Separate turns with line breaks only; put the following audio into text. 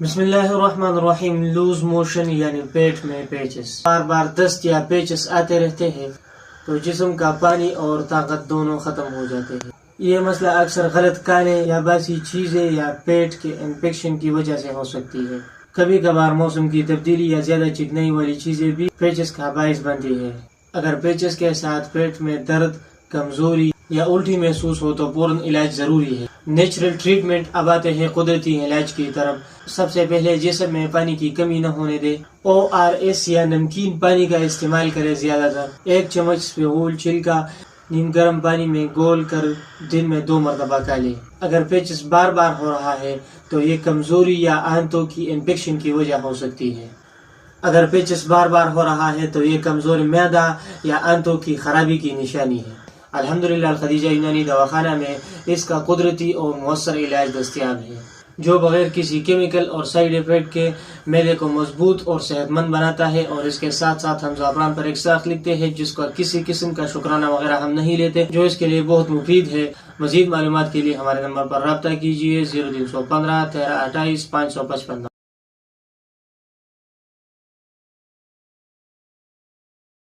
بسم اللہ الرحمن الرحیم۔ لوز موشن یعنی پیٹ میں پیچز بار بار دست یا پیچز آتے رہتے ہیں تو جسم کا پانی اور طاقت دونوں ختم ہو جاتے ہیں۔ یہ مسئلہ اکثر غلط کھانے یا باسی چیزیں یا پیٹ کے انفیکشن کی وجہ سے ہو سکتی ہے۔ کبھی کبھار موسم کی تبدیلی یا زیادہ چکنائی والی چیزیں بھی پیچز کا باعث بنتی ہے۔ اگر پیچز کے ساتھ پیٹ میں درد، کمزوری یا الٹی محسوس ہو تو فوراً علاج ضروری ہے۔ نیچرل ٹریٹمنٹ اب آتے ہیں قدرتی علاج کی طرف۔ سب سے پہلے جسم میں پانی کی کمی نہ ہونے دے۔ ORS یا نمکین پانی کا استعمال کرے زیادہ تر۔ 1 چمچ سپیغول چھلکا نیم گرم پانی میں گول کر دن میں 2 مرتبہ کھا لے۔ اگر پیچز بار بار ہو رہا ہے تو یہ کمزوری یا آنتوں کی انفیکشن کی وجہ ہو سکتی ہے۔ اگر پیچز بار بار ہو رہا ہے تو یہ کمزور معدہ یا آنتوں کی خرابی کی نشانی ہے۔ الحمدللہ الخدیجہ یونانی دواخانہ میں اس کا قدرتی اور مؤثر علاج دستیاب ہے جو بغیر کسی کیمیکل اور سائیڈ ایفیکٹ کے معدے کو مضبوط اور صحت مند بناتا ہے۔ اور اس کے ساتھ ساتھ ہم زعفران پر ایک ساخت لکھتے ہیں جس کا کسی قسم کا شکرانہ وغیرہ ہم نہیں لیتے، جو اس کے لیے بہت مفید ہے۔ مزید معلومات کے لیے ہمارے نمبر پر رابطہ کیجیے 0315 13 28 555۔